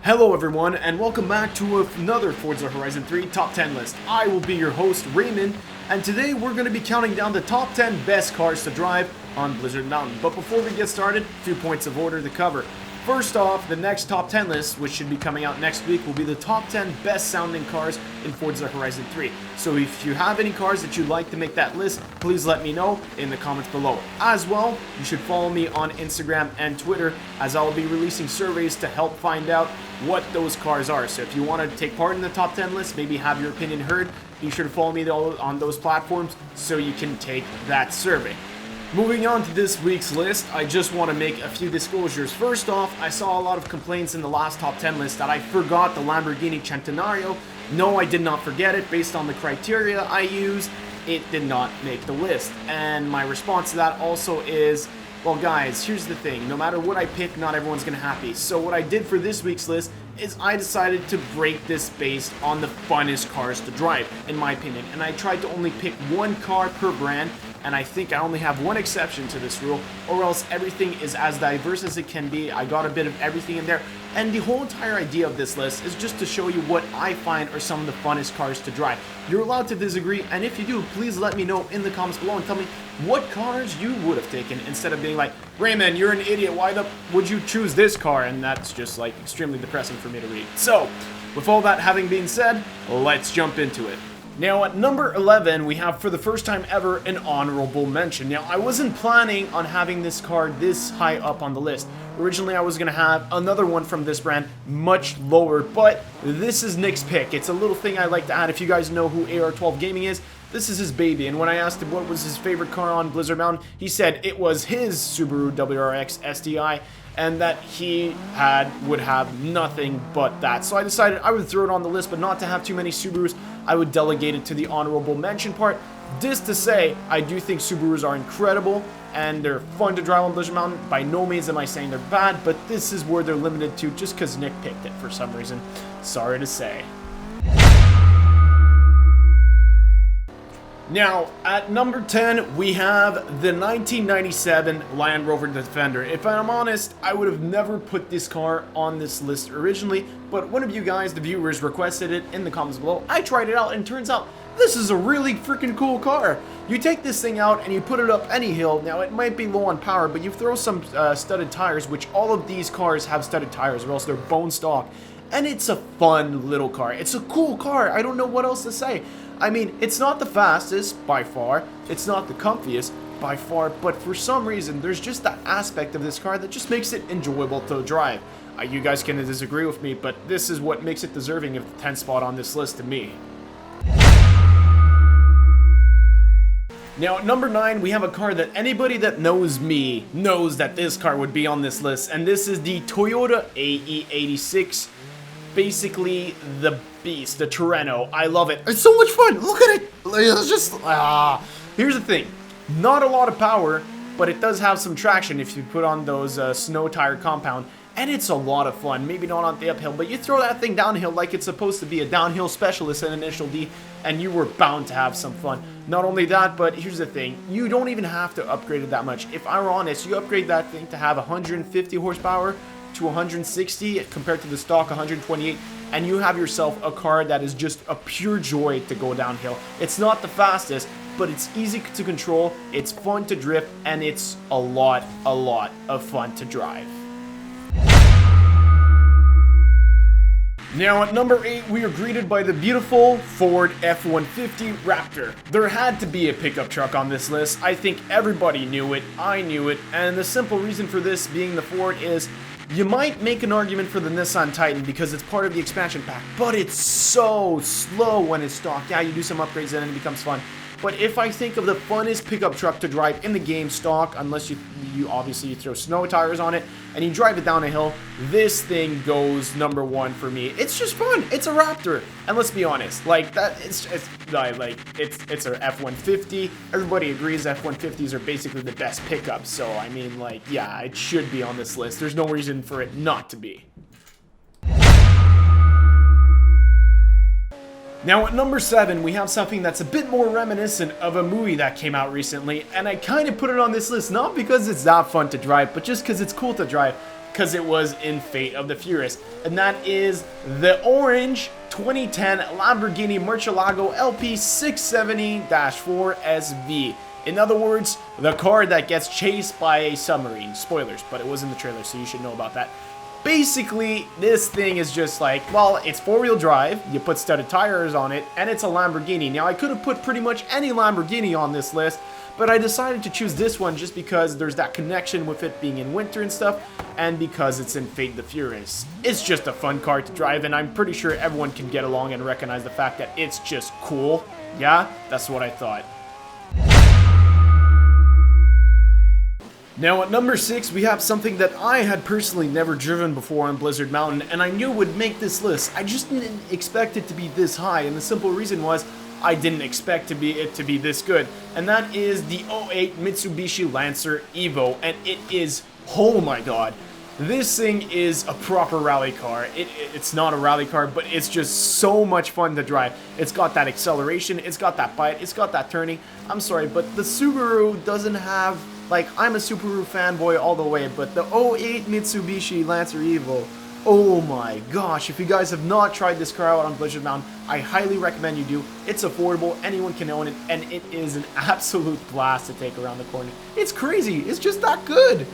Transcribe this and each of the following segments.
Hello everyone, and welcome back to another Forza Horizon 3 Top 10 list. I will be your host, Raymond, and today we're going to be counting down the top 10 best cars to drive on Blizzard Mountain. But before we get started, a few points of order to cover. First off, the next top 10 list, which should be coming out next week, will be the top 10 best sounding cars in Forza Horizon 3. So if you have any cars that you'd like to make that list, please let me know in the comments below. As well, you should follow me on Instagram and Twitter, as I'll be releasing surveys to help find out what those cars are. So if you want to take part in the top 10 list, maybe have your opinion heard, be sure to follow me on those platforms so you can take that survey. Moving on to this week's list, I just want to make a few disclosures. First off, I saw a lot of complaints in the last top 10 list that I forgot the Lamborghini Centenario. No, I did not forget it. Based on the criteria I used, it did not make the list. And my response to that also is, well guys, here's the thing. No matter what I pick, not everyone's going to be happy. So what I did for this week's list is I decided to break this based on the funnest cars to drive, in my opinion. And I tried to only pick one car per brand, and I think I only have one exception to this rule, or else everything is as diverse as it can be. I got a bit of everything in there, and the whole entire idea of this list is just to show you what I find are some of the funnest cars to drive. You're allowed to disagree, and if you do, please let me know in the comments below and tell me what cars you would have taken, instead of being like, Raymond, you're an idiot, why the would you choose this car? And that's just like extremely depressing for me to read. So, with all that having been said, let's jump into it. Now at number 11, we have for the first time ever an honorable mention. Now I wasn't planning on having this car this high up on the list. Originally I was going to have another one from this brand much lower, but this is Nick's pick. It's a little thing I like to add. If you guys know who AR12 Gaming is, this is his baby, and when I asked him what was his favorite car on Blizzard Mountain, he said it was his Subaru WRX STI, and that he would have nothing but that. So I decided I would throw it on the list, but not to have too many Subarus. I would delegate it to the honorable mention part. This to say, I do think Subarus are incredible, and they're fun to drive on Blizzard Mountain. By no means am I saying they're bad, but this is where they're limited to just because Nick picked it for some reason. Sorry to say. Now, at number 10, we have the 1997 Land Rover Defender. If I'm honest, I would have never put this car on this list originally, but one of you guys, the viewers, requested it in the comments below. I tried it out, and it turns out this is a really freaking cool car. You take this thing out and you put it up any hill. Now, it might be low on power, but you throw some studded tires, which all of these cars have studded tires, or else they're bone stock. And it's a fun little car. It's a cool car. I don't know what else to say. I mean, it's not the fastest, by far. It's not the comfiest, by far. But for some reason, there's just that aspect of this car that just makes it enjoyable to drive. You guys can disagree with me, but this is what makes it deserving of the 10th spot on this list to me. Now, at number 9, we have a car that anybody that knows me knows that this car would be on this list. And this is the Toyota AE86. Basically, the beast, the Terreno. I love it. It's so much fun. Look at it. It's just, Here's the thing. Not a lot of power, but it does have some traction if you put on those snow tire compound. And it's a lot of fun. Maybe not on the uphill, but you throw that thing downhill like it's supposed to be a downhill specialist in Initial D, and you were bound to have some fun. Not only that, but here's the thing. You don't even have to upgrade it that much. If I were honest, you upgrade that thing to have 150 horsepower to 160 compared to the stock 128, and you have yourself a car that is just a pure joy to go downhill. It's not the fastest, but it's easy to control, it's fun to drift, and it's a lot of fun to drive. Now at number 8, we are greeted by the beautiful Ford F-150 Raptor. There had to be a pickup truck on this list. I think everybody knew it, I knew it, and the simple reason for this being the Ford is you might make an argument for the Nissan Titan because it's part of the expansion pack, but it's so slow when it's stock. Yeah, you do some upgrades and it becomes fun. But if I think of the funnest pickup truck to drive in the game stock, unless you obviously you throw snow tires on it and you drive it down a hill, this thing goes number 1 for me. It's just fun. It's a Raptor, and let's be honest, like that. It's an F-150. Everybody agrees F-150s are basically the best pickups. So I mean, like, yeah, it should be on this list. There's no reason for it not to be. Now at number 7, we have something that's a bit more reminiscent of a movie that came out recently, and I kind of put it on this list not because it's that fun to drive, but just because it's cool to drive. because it was in Fate of the Furious. And that is the orange 2010 Lamborghini Murcielago LP670-4 SV. In other words, the car that gets chased by a submarine. Spoilers, but it was in the trailer, so you should know about that. Basically, this thing is just like, well, it's four-wheel drive, you put studded tires on it, and it's a Lamborghini. Now, I could have put pretty much any Lamborghini on this list, but I decided to choose this one just because there's that connection with it being in winter and stuff, and because it's in Fate the Furious. It's just a fun car to drive, and I'm pretty sure everyone can get along and recognize the fact that it's just cool. Yeah, that's what I thought. Now at number 6, we have something that I had personally never driven before on Blizzard Mountain, and I knew would make this list. I just didn't expect it to be this high, and the simple reason was I didn't expect it to be this good. And that is the 08 Mitsubishi Lancer Evo, and it is, oh my god, this thing is a proper rally car. It's not a rally car, but it's just so much fun to drive. It's got that acceleration, it's got that bite, it's got that turning. I'm sorry, but the Subaru doesn't have... Like, I'm a Subaru fanboy all the way, but the 08 Mitsubishi Lancer Evo, oh my gosh, if you guys have not tried this car out on Blizzard Mountain, I highly recommend you do. It's affordable, anyone can own it, and it is an absolute blast to take around the corner. It's crazy, it's just that good.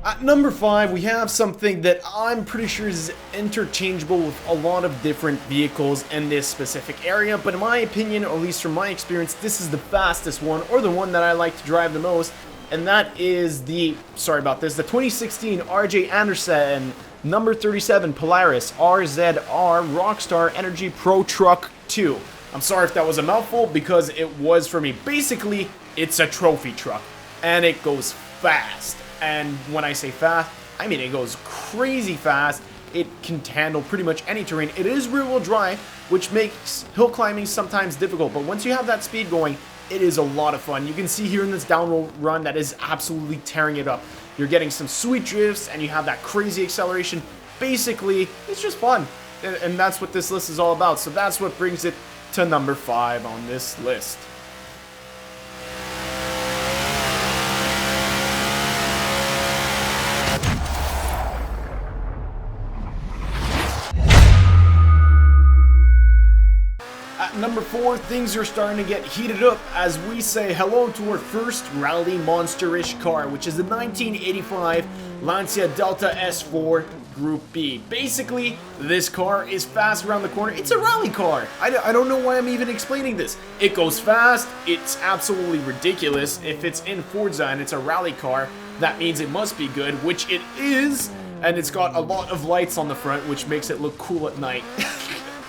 At number 5, we have something that I'm pretty sure is interchangeable with a lot of different vehicles in this specific area, but in my opinion, or at least from my experience, this is the fastest one, or the one that I like to drive the most, and that is the, sorry about this, the 2016 RJ Anderson number 37 Polaris RZR Rockstar Energy Pro Truck 2. I'm sorry if that was a mouthful, because it was for me. Basically, it's a trophy truck, and it goes fast. And when I say fast, I mean it goes crazy fast. It can handle pretty much any terrain. It is rear-wheel drive, which makes hill climbing sometimes difficult, but once you have that speed going, it is a lot of fun. You can see here in this downhill run that is absolutely tearing it up. You're getting some sweet drifts, and you have that crazy acceleration. Basically, it's just fun, and that's what this list is all about. So that's what brings it to number 5 on this list. Number 4, things are starting to get heated up as we say hello to our first rally monster-ish car, which is the 1985 Mangia Delta S4 Group B. Basically, this car is fast around the corner. It's a rally car. I don't know why I'm even explaining this. It goes fast. It's absolutely ridiculous. If it's in Forza and it's a rally car, that means it must be good, which it is. And it's got a lot of lights on the front, which makes it look cool at night.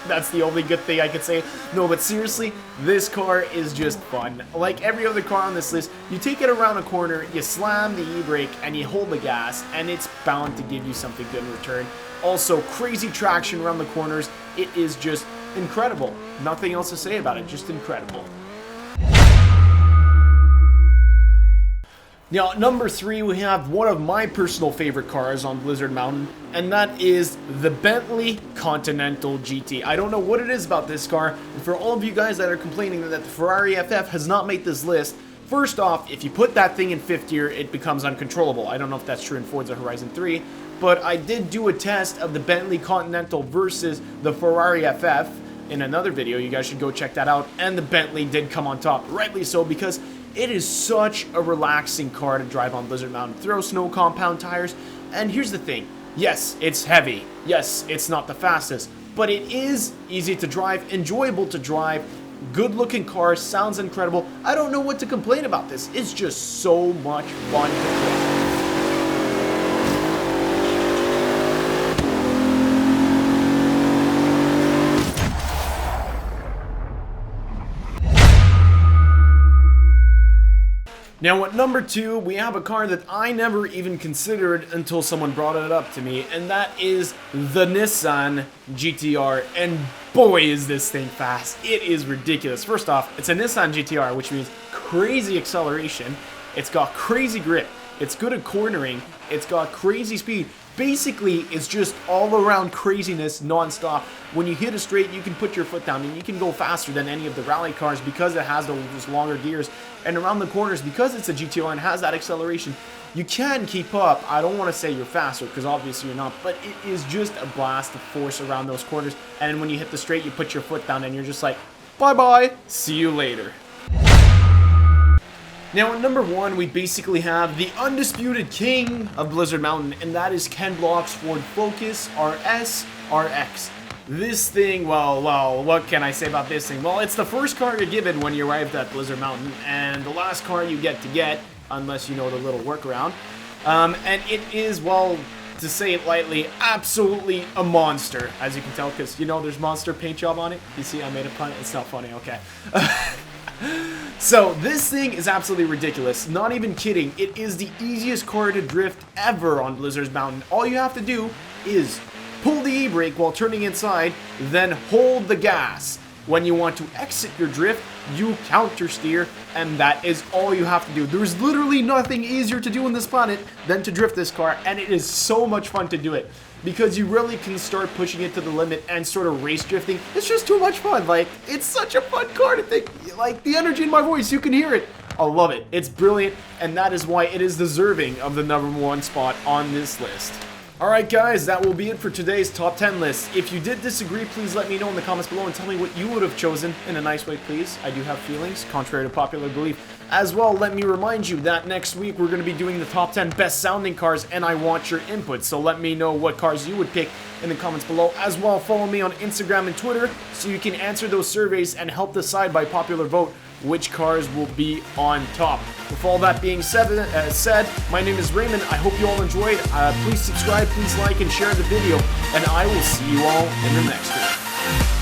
That's the only good thing I could say. No, but seriously, this car is just fun. Like every other car on this list, you take it around a corner, you slam the e-brake, and you hold the gas, and it's bound to give you something good in return. Also, crazy traction around the corners. It is just incredible. Nothing else to say about it, just incredible. Now, at number 3, we have one of my personal favorite cars on Blizzard Mountain, and that is the Bentley Continental GT. I don't know what it is about this car, and for all of you guys that are complaining that the Ferrari FF has not made this list, first off, if you put that thing in 5th gear, it becomes uncontrollable. I don't know if that's true in Forza Horizon 3, but I did do a test of the Bentley Continental versus the Ferrari FF in another video. You guys should go check that out, and the Bentley did come on top, rightly so, because it is such a relaxing car to drive on Blizzard Mountain. Throw snow compound tires, and here's the thing. Yes, it's heavy. Yes, it's not the fastest, but it is easy to drive, enjoyable to drive, good-looking car, sounds incredible. I don't know what to complain about this. It's just so much fun to drive. Now at number 2, we have a car that I never even considered until someone brought it up to me, and that is the Nissan GTR, and boy is this thing fast. It is ridiculous. First off, it's a Nissan GTR, which means crazy acceleration, it's got crazy grip, it's good at cornering, It's got crazy speed. Basically, it's just all around craziness non-stop. When you hit a straight, you can put your foot down and you can go faster than any of the rally cars because it has those longer gears. And around the corners, because it's a GTR and has that acceleration, you can keep up. I don't want to say you're faster because obviously you're not, but it is just a blast of force around those corners. And when you hit the straight, you put your foot down and you're just like, bye-bye, see you later. Now at number 1, we basically have the undisputed king of Blizzard Mountain, and that is Ken Block's Ford Focus RS This thing, well, what can I say about this thing? Well, it's the first car you're given when you arrive at Blizzard Mountain, and the last car you get to get, unless you know the little workaround. And it is, well, to say it lightly, absolutely a monster, as you can tell, because, you know, there's monster paint job on it. You see, I made a pun. It's not funny, okay. So, this thing is absolutely ridiculous. Not even kidding. It is the easiest car to drift ever on Blizzard Mountain. All you have to do is pull the e-brake while turning inside, then hold the gas. When you want to exit your drift, you counter steer, and that is all you have to do. There's literally nothing easier to do on this planet than to drift this car, and it is so much fun to do it. Because you really can start pushing it to the limit and sort of race drifting. It's just too much fun. Like, it's such a fun car to think, like, the energy in my voice, you can hear it. I love it. It's brilliant, and that is why it is deserving of the #1 spot on this list. Alright guys, that will be it for today's top 10 list. If you did disagree, please let me know in the comments below and tell me what you would have chosen in a nice way, please. I do have feelings, contrary to popular belief. As well, let me remind you that next week we're going to be doing the top 10 best sounding cars, and I want your input. So let me know what cars you would pick in the comments below. As well, follow me on Instagram and Twitter so you can answer those surveys and help decide by popular vote which cars will be on top. With all that being said, my name is Raymond. I hope you all enjoyed. Please subscribe, please like, and share the video, and I will see you all in the next one.